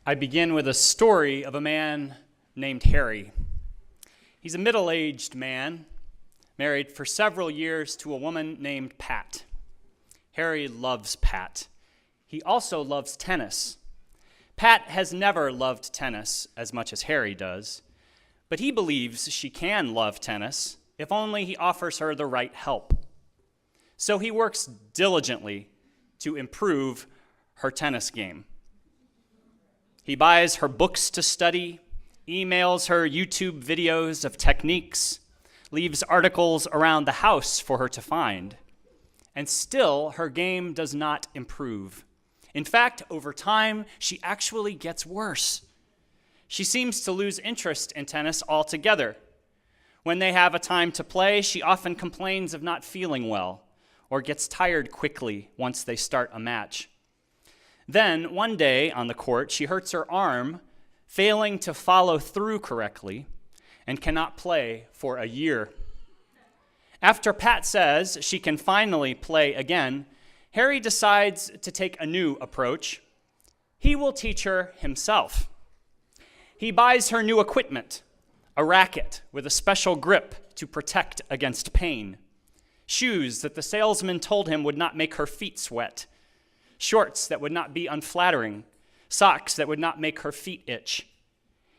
I begin with a story of a man named Harry. He's a middle-aged man, married for several years to a woman named Pat. Harry loves Pat. He also loves tennis. Pat has never loved tennis as much as Harry does, but he believes she can love tennis if only he offers her the right help. So he works diligently to improve her tennis game. He buys her books to study, emails her YouTube videos of techniques, leaves articles around the house for her to find. And still, her game does not improve. In fact, over time, she actually gets worse. She seems to lose interest in tennis altogether. When they have a time to play, she often complains of not feeling well or gets tired quickly once they start a match. Then, one day on the court, she hurts her arm, failing to follow through correctly, and cannot play for a year. After Pat says she can finally play again, Harry decides to take a new approach. He will teach her himself. He buys her new equipment, a racket with a special grip to protect against pain, shoes that the salesman told him would not make her feet sweat, shorts that would not be unflattering, socks that would not make her feet itch.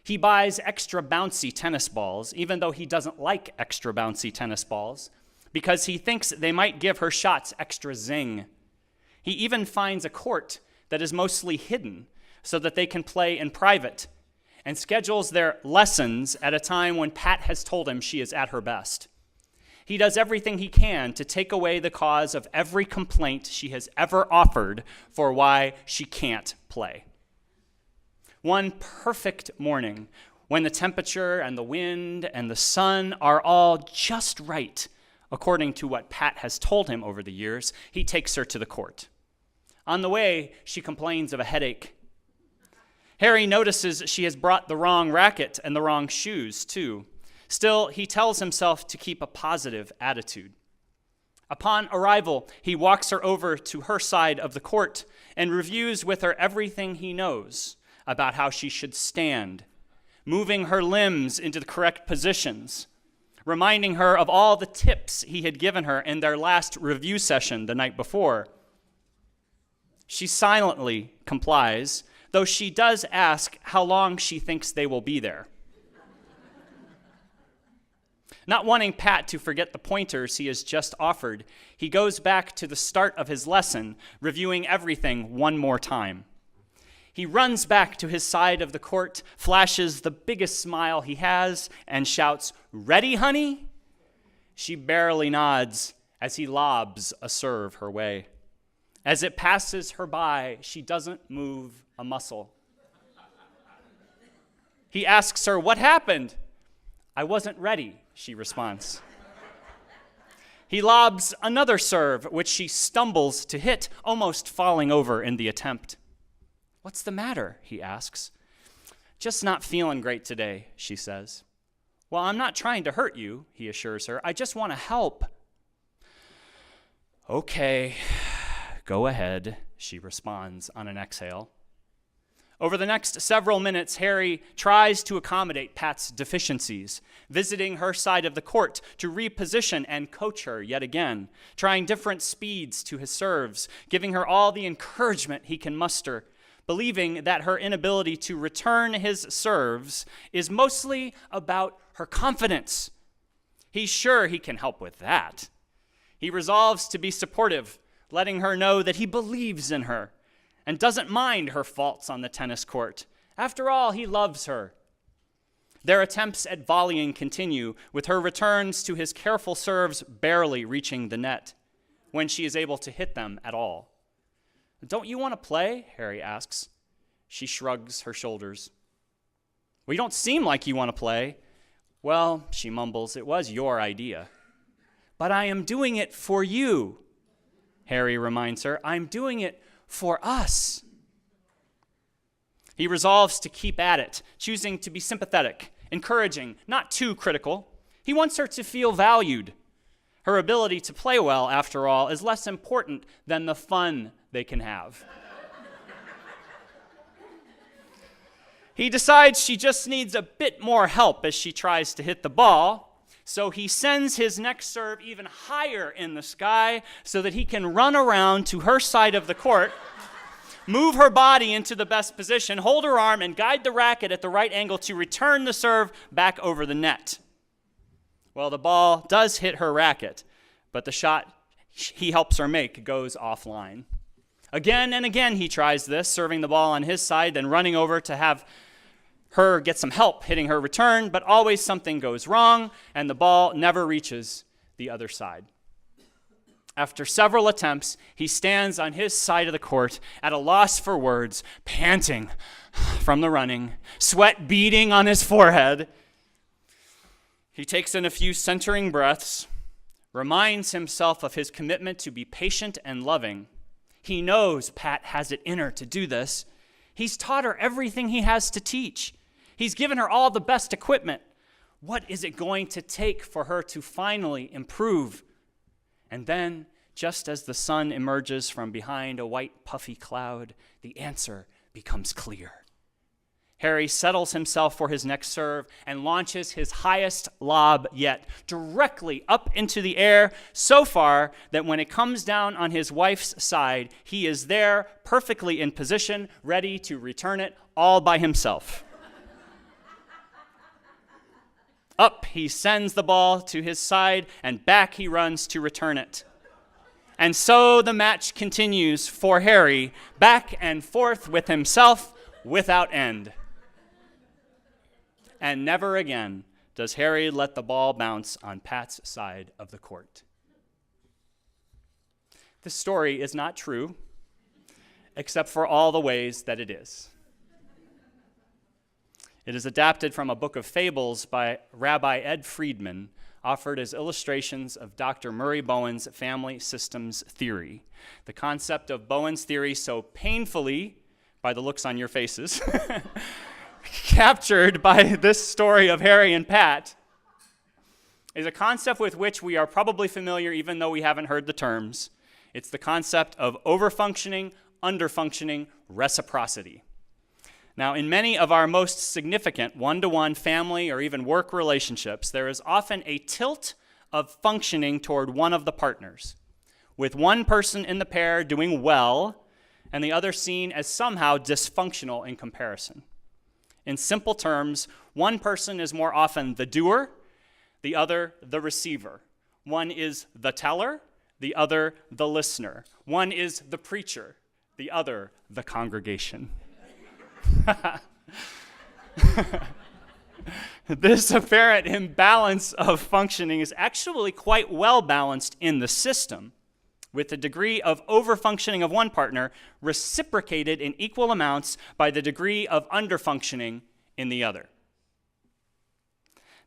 He buys extra bouncy tennis balls, even though he doesn't like extra bouncy tennis balls, because he thinks they might give her shots extra zing. He even finds a court that is mostly hidden so that they can play in private, and schedules their lessons at a time when Pat has told him she is at her best. He does everything he can to take away the cause of every complaint she has ever offered for why she can't play. One perfect morning, when the temperature and the wind and the sun are all just right, according to what Pat has told him over the years, he takes her to the court. On the way, she complains of a headache. Harry notices she has brought the wrong racket and the wrong shoes, too. Still, he tells himself to keep a positive attitude. Upon arrival, he walks her over to her side of the court and reviews with her everything he knows about how she should stand, moving her limbs into the correct positions, reminding her of all the tips he had given her in their last review session the night before. She silently complies, though she does ask how long she thinks they will be there. Not wanting Pat to forget the pointers he has just offered, he goes back to the start of his lesson, reviewing everything one more time. He runs back to his side of the court, flashes the biggest smile he has, and shouts, "Ready, honey?" She barely nods as he lobs a serve her way. As it passes her by, she doesn't move a muscle. He asks her, "What happened?" "I wasn't ready," she responds. He lobs another serve, which she stumbles to hit, almost falling over in the attempt. "What's the matter?" he asks. "Just not feeling great today," she says. "Well, I'm not trying to hurt you," he assures her. "I just want to help." "Okay, go ahead," she responds on an exhale. Over the next several minutes, Harry tries to accommodate Pat's deficiencies, visiting her side of the court to reposition and coach her yet again, trying different speeds to his serves, giving her all the encouragement he can muster, believing that her inability to return his serves is mostly about her confidence. He's sure he can help with that. He resolves to be supportive, letting her know that he believes in her and doesn't mind her faults on the tennis court. After all, he loves her. Their attempts at volleying continue, with her returns to his careful serves barely reaching the net, when she is able to hit them at all. "Don't you want to play?" Harry asks. She shrugs her shoulders. "Well, you don't seem like you want to play." "Well," she mumbles, "it was your idea." "But I am doing it for you," Harry reminds her. "I'm doing it for us." He resolves to keep at it, choosing to be sympathetic, encouraging, not too critical. He wants her to feel valued. Her ability to play well, after all, is less important than the fun they can have. He decides she just needs a bit more help as she tries to hit the ball, so he sends his next serve even higher in the sky so that he can run around to her side of the court, move her body into the best position, hold her arm, and guide the racket at the right angle to return the serve back over the net. Well, the ball does hit her racket, but the shot he helps her make goes offline. Again and again he tries this, serving the ball on his side, then running over to have her get some help hitting her return, but always something goes wrong, and the ball never reaches the other side. After several attempts, he stands on his side of the court at a loss for words, panting from the running, sweat beading on his forehead. He takes in a few centering breaths, reminds himself of his commitment to be patient and loving. He knows Pat has it in her to do this. He's taught her everything he has to teach. He's given her all the best equipment. What is it going to take for her to finally improve? And then, just as the sun emerges from behind a white puffy cloud, the answer becomes clear. Harry settles himself for his next serve and launches his highest lob yet, directly up into the air, so far that when it comes down on his wife's side, he is there, perfectly in position, ready to return it all by himself. Up he sends the ball to his side, and back he runs to return it. And so the match continues for Harry, back and forth with himself without end. And never again does Harry let the ball bounce on Pat's side of the court. This story is not true, except for all the ways that it is. It is adapted from a book of fables by Rabbi Ed Friedman, offered as illustrations of Dr. Murray Bowen's family systems theory. The concept of Bowen's theory, so painfully, by the looks on your faces, captured by this story of Harry and Pat, is a concept with which we are probably familiar even though we haven't heard the terms. It's the concept of overfunctioning, underfunctioning, reciprocity. Now, in many of our most significant one-to-one family or even work relationships, there is often a tilt of functioning toward one of the partners, with one person in the pair doing well and the other seen as somehow dysfunctional in comparison. In simple terms, one person is more often the doer, the other the receiver. One is the teller, the other the listener. One is the preacher, the other the congregation. This apparent imbalance of functioning is actually quite well balanced in the system, with the degree of overfunctioning of one partner reciprocated in equal amounts by the degree of underfunctioning in the other.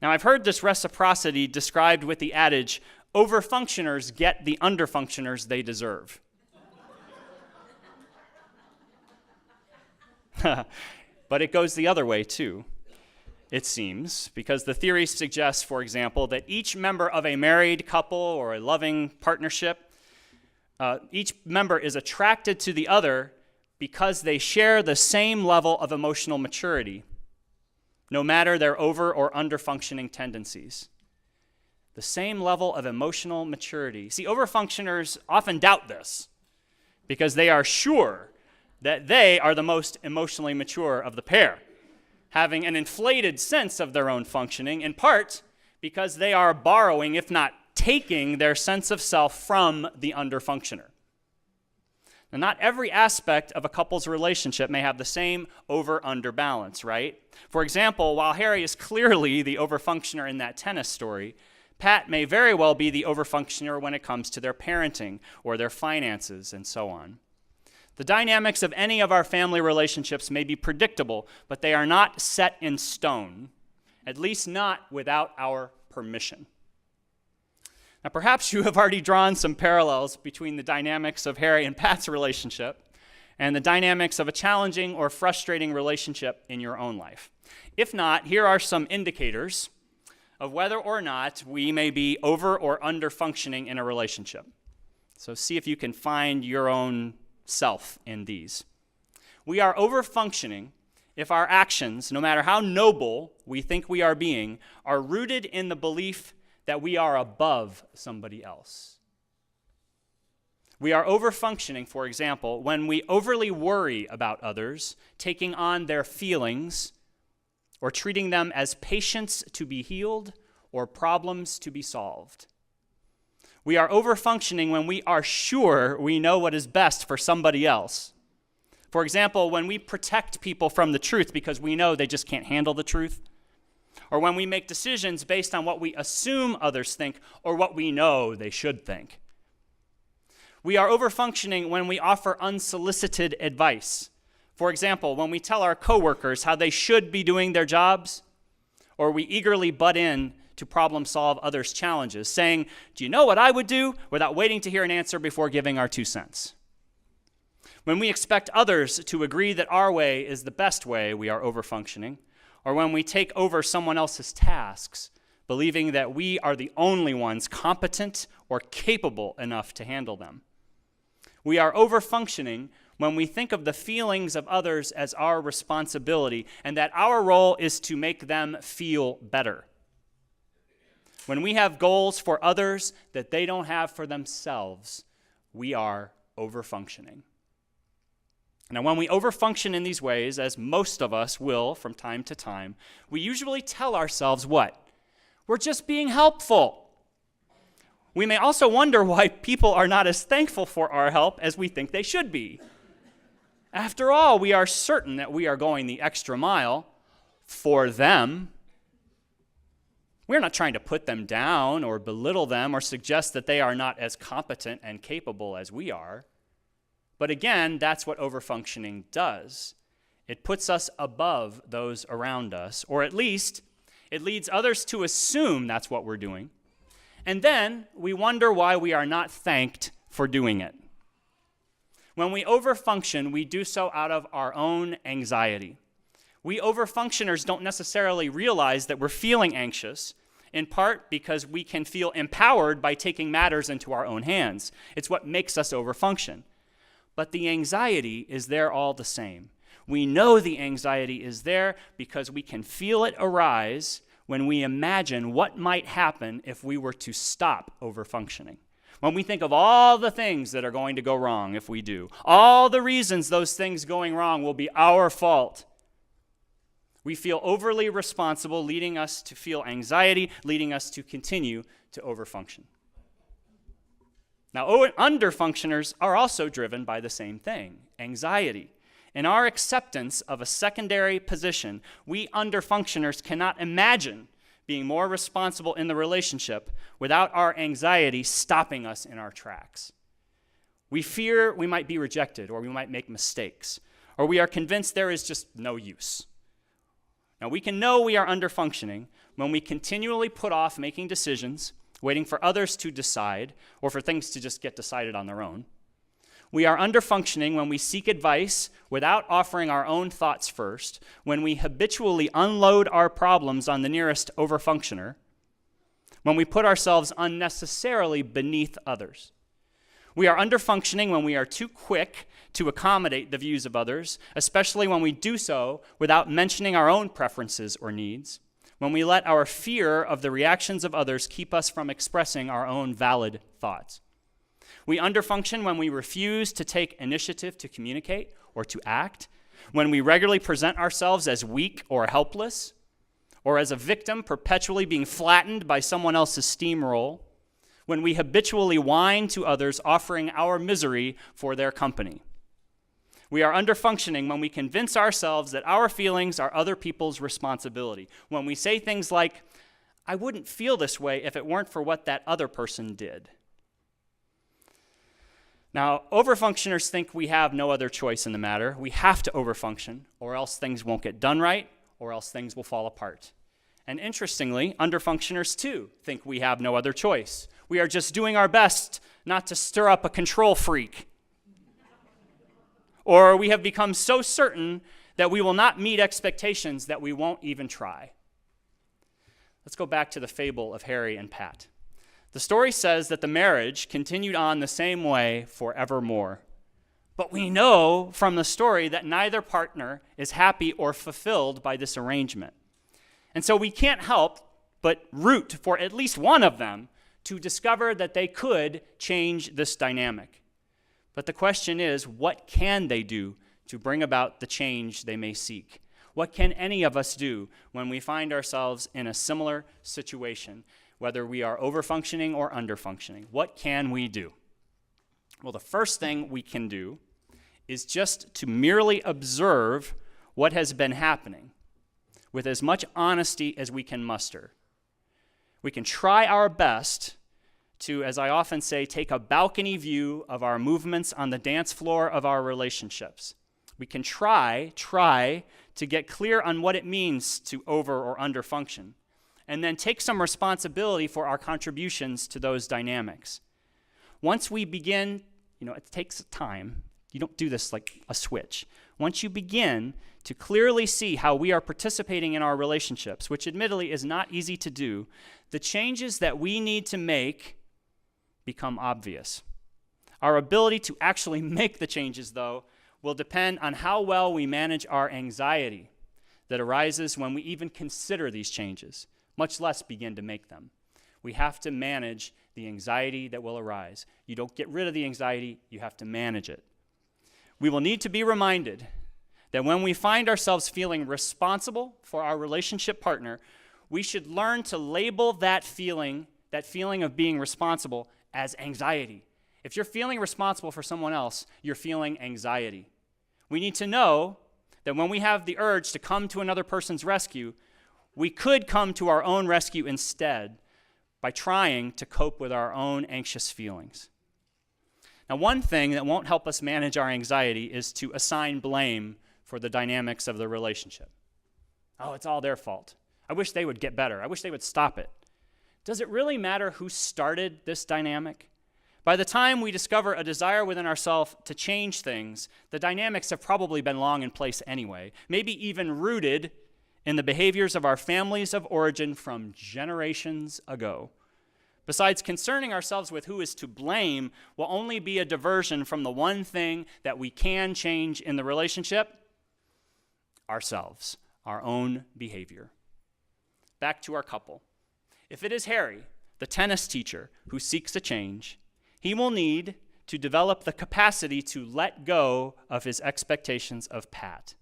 Now, I've heard this reciprocity described with the adage, overfunctioners get the underfunctioners they deserve. But it goes the other way too, it seems, because the theory suggests, for example, that each member of a married couple or a loving partnership, each member is attracted to the other because they share the same level of emotional maturity, no matter their over or under-functioning tendencies. The same level of emotional maturity. See, overfunctioners often doubt this because they are sure that they are the most emotionally mature of the pair, having an inflated sense of their own functioning, in part because they are borrowing, if not taking, their sense of self from the underfunctioner. Now, not every aspect of a couple's relationship may have the same over-under balance, right? For example, while Harry is clearly the overfunctioner in that tennis story, Pat may very well be the overfunctioner when it comes to their parenting or their finances and so on. The dynamics of any of our family relationships may be predictable, but they are not set in stone, at least not without our permission. Now, perhaps you have already drawn some parallels between the dynamics of Harry and Pat's relationship and the dynamics of a challenging or frustrating relationship in your own life. If not, here are some indicators of whether or not we may be over or under functioning in a relationship. So see if you can find your own self in these. We are over functioning if our actions, no matter how noble we think we are being, are rooted in the belief that we are above somebody else. We are overfunctioning, for example, when we overly worry about others, taking on their feelings, or treating them as patients to be healed or problems to be solved. We are overfunctioning when we are sure we know what is best for somebody else. For example, when we protect people from the truth because we know they just can't handle the truth, or when we make decisions based on what we assume others think or what we know they should think. We are overfunctioning when we offer unsolicited advice. For example, when we tell our coworkers how they should be doing their jobs, or we eagerly butt in to problem solve others' challenges, saying, "Do you know what I would do?" without waiting to hear an answer before giving our 2 cents. When we expect others to agree that our way is the best way, we are overfunctioning. Or when we take over someone else's tasks, believing that we are the only ones competent or capable enough to handle them. We are overfunctioning when we think of the feelings of others as our responsibility and that our role is to make them feel better. When we have goals for others that they don't have for themselves, we are overfunctioning. Now, when we overfunction in these ways, as most of us will from time to time, we usually tell ourselves what? We're just being helpful. We may also wonder why people are not as thankful for our help as we think they should be. After all, we are certain that we are going the extra mile for them. We're not trying to put them down or belittle them or suggest that they are not as competent and capable as we are. But again, that's what overfunctioning does. It puts us above those around us, or at least it leads others to assume that's what we're doing. And then we wonder why we are not thanked for doing it. When we overfunction, we do so out of our own anxiety. We overfunctioners don't necessarily realize that we're feeling anxious, in part because we can feel empowered by taking matters into our own hands. It's what makes us overfunction. But the anxiety is there all the same. We know the anxiety is there because we can feel it arise when we imagine what might happen if we were to stop overfunctioning. When we think of all the things that are going to go wrong if we do, all the reasons those things going wrong will be our fault, we feel overly responsible, leading us to feel anxiety, leading us to continue to overfunction. Now, underfunctioners are also driven by the same thing, anxiety. In our acceptance of a secondary position, we underfunctioners cannot imagine being more responsible in the relationship without our anxiety stopping us in our tracks. We fear we might be rejected, or we might make mistakes, or we are convinced there is just no use. Now, we can know we are underfunctioning when we continually put off making decisions, waiting for others to decide, or for things to just get decided on their own. We are underfunctioning when we seek advice without offering our own thoughts first, when we habitually unload our problems on the nearest overfunctioner, when we put ourselves unnecessarily beneath others. We are underfunctioning when we are too quick to accommodate the views of others, especially when we do so without mentioning our own preferences or needs, when we let our fear of the reactions of others keep us from expressing our own valid thoughts. We underfunction when we refuse to take initiative to communicate or to act, when we regularly present ourselves as weak or helpless, or as a victim perpetually being flattened by someone else's steamroll, when we habitually whine to others offering our misery for their company. We are underfunctioning when we convince ourselves that our feelings are other people's responsibility, when we say things like, "I wouldn't feel this way if it weren't for what that other person did." Now, overfunctioners think we have no other choice in the matter. We have to overfunction, or else things won't get done right, or else things will fall apart. And interestingly, underfunctioners too think we have no other choice. We are just doing our best not to stir up a control freak. Or we have become so certain that we will not meet expectations that we won't even try. Let's go back to the fable of Harry and Pat. The story says that the marriage continued on the same way forevermore. But we know from the story that neither partner is happy or fulfilled by this arrangement. And so we can't help but root for at least one of them to discover that they could change this dynamic. But the question is, what can they do to bring about the change they may seek? What can any of us do when we find ourselves in a similar situation, whether we are overfunctioning or underfunctioning? What can we do? Well, the first thing we can do is just to merely observe what has been happening with as much honesty as we can muster. We can try our best to, as I often say, take a balcony view of our movements on the dance floor of our relationships. We can try to get clear on what it means to over or under function, and then take some responsibility for our contributions to those dynamics. Once we begin, it takes time. You don't do this like a switch. Once you begin to clearly see how we are participating in our relationships, which admittedly is not easy to do, the changes that we need to make become obvious. Our ability to actually make the changes, though, will depend on how well we manage our anxiety that arises when we even consider these changes, much less begin to make them. We have to manage the anxiety that will arise. You don't get rid of the anxiety, you have to manage it. We will need to be reminded that when we find ourselves feeling responsible for our relationship partner, we should learn to label that feeling of being responsible as anxiety. If you're feeling responsible for someone else, you're feeling anxiety. We need to know that when we have the urge to come to another person's rescue, we could come to our own rescue instead by trying to cope with our own anxious feelings. Now, one thing that won't help us manage our anxiety is to assign blame for the dynamics of the relationship. Oh, it's all their fault. I wish they would get better. I wish they would stop it. Does it really matter who started this dynamic? By the time we discover a desire within ourselves to change things, the dynamics have probably been long in place anyway, maybe even rooted in the behaviors of our families of origin from generations ago. Besides, concerning ourselves with who is to blame will only be a diversion from the one thing that we can change in the relationship: ourselves, our own behavior. Back to our couple. If it is Harry, the tennis teacher, who seeks a change, he will need to develop the capacity to let go of his expectations of Pat.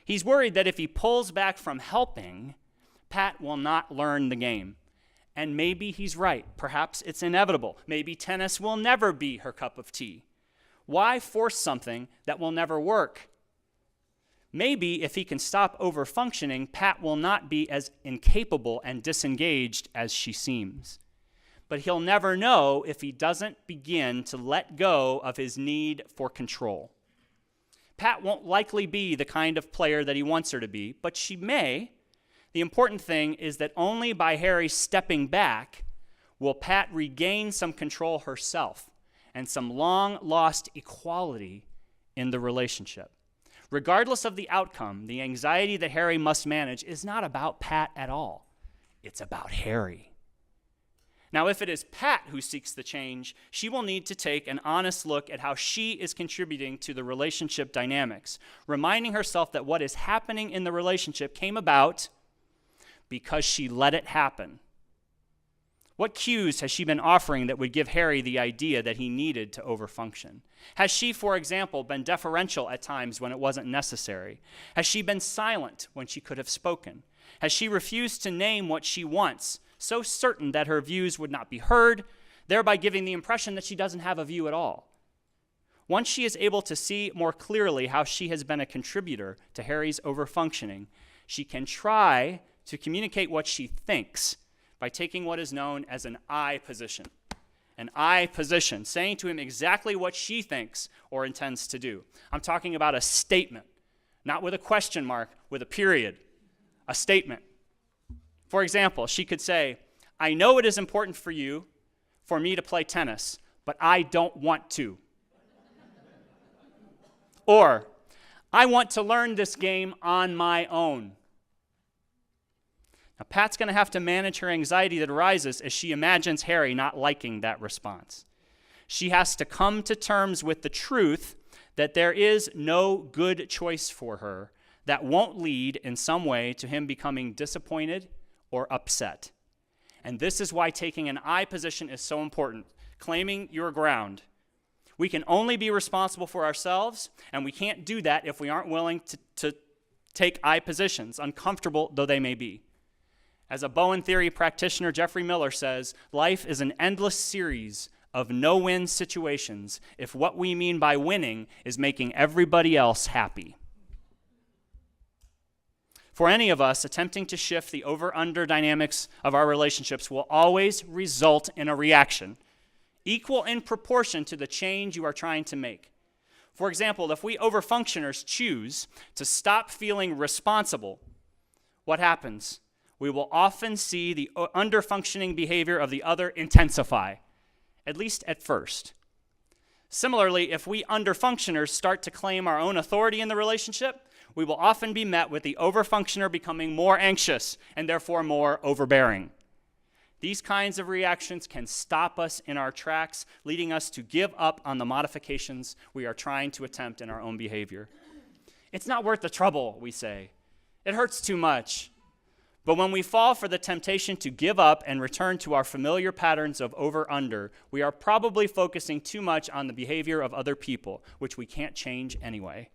He's worried that if he pulls back from helping, Pat will not learn the game. And maybe he's right. Perhaps it's inevitable. Maybe tennis will never be her cup of tea. Why force something that will never work? Maybe if he can stop over-functioning, Pat will not be as incapable and disengaged as she seems. But he'll never know if he doesn't begin to let go of his need for control. Pat won't likely be the kind of player that he wants her to be, but she may. The important thing is that only by Harry stepping back will Pat regain some control herself and some long-lost equality in the relationship. Regardless of the outcome, the anxiety that Harry must manage is not about Pat at all. It's about Harry. Now, if it is Pat who seeks the change, she will need to take an honest look at how she is contributing to the relationship dynamics, reminding herself that what is happening in the relationship came about because she let it happen. What cues has she been offering that would give Harry the idea that he needed to overfunction? Has she, for example, been deferential at times when it wasn't necessary? Has she been silent when she could have spoken? Has she refused to name what she wants, so certain that her views would not be heard, thereby giving the impression that she doesn't have a view at all? Once she is able to see more clearly how she has been a contributor to Harry's overfunctioning, she can try to communicate what she thinks by taking what is known as an I position. An I position, saying to him exactly what she thinks or intends to do. I'm talking about a statement, not with a question mark, with a period. A statement. For example, she could say, I know it is important for you for me to play tennis, but I don't want to. Or, I want to learn this game on my own. Now, Pat's going to have to manage her anxiety that arises as she imagines Harry not liking that response. She has to come to terms with the truth that there is no good choice for her that won't lead in some way to him becoming disappointed or upset. And this is why taking an I position is so important, claiming your ground. We can only be responsible for ourselves, and we can't do that if we aren't willing to take I positions, uncomfortable though they may be. As a Bowen theory practitioner, Jeffrey Miller says, life is an endless series of no-win situations if what we mean by winning is making everybody else happy. For any of us, attempting to shift the over-under dynamics of our relationships will always result in a reaction, equal in proportion to the change you are trying to make. For example, if we overfunctioners choose to stop feeling responsible, what happens? We will often see the underfunctioning behavior of the other intensify, at least at first. Similarly, if we underfunctioners start to claim our own authority in the relationship, we will often be met with the overfunctioner becoming more anxious and therefore more overbearing. These kinds of reactions can stop us in our tracks, leading us to give up on the modifications we are trying to attempt in our own behavior. It's not worth the trouble, we say. It hurts too much. But when we fall for the temptation to give up and return to our familiar patterns of over-under, we are probably focusing too much on the behavior of other people, which we can't change anyway.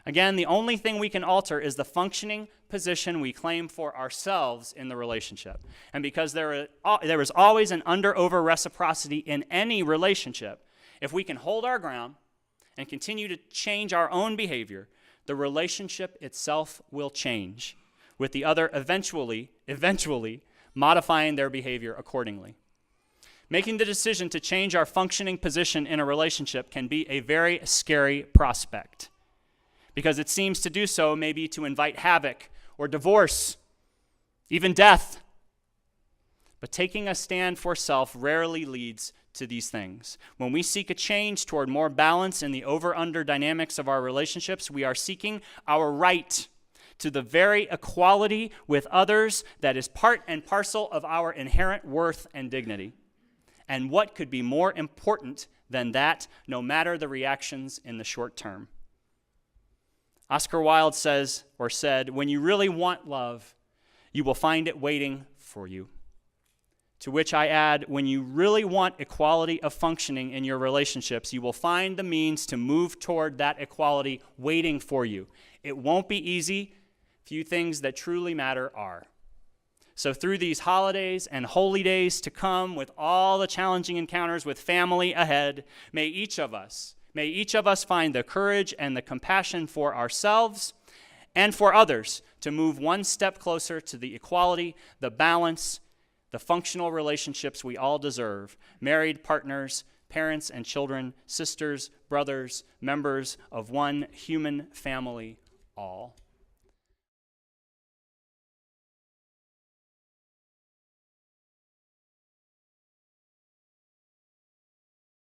Again, the only thing we can alter is the functioning position we claim for ourselves in the relationship. And because there is always an under-over reciprocity in any relationship, if we can hold our ground and continue to change our own behavior, the relationship itself will change, with the other eventually modifying their behavior accordingly. Making the decision to change our functioning position in a relationship can be a very scary prospect, because it seems to do so maybe to invite havoc or divorce, even death. But taking a stand for self rarely leads to these things. When we seek a change toward more balance in the over-under dynamics of our relationships, we are seeking our right to the very equality with others that is part and parcel of our inherent worth and dignity. And what could be more important than that, no matter the reactions in the short term? Oscar Wilde said, when you really want love, you will find it waiting for you. To which I add, when you really want equality of functioning in your relationships, you will find the means to move toward that equality waiting for you. It won't be easy. Few things that truly matter are. So through these holidays and holy days to come, with all the challenging encounters with family ahead, may each of us find the courage and the compassion for ourselves and for others to move one step closer to the equality, the balance, the functional relationships we all deserve, married partners, parents and children, sisters, brothers, members of one human family, all.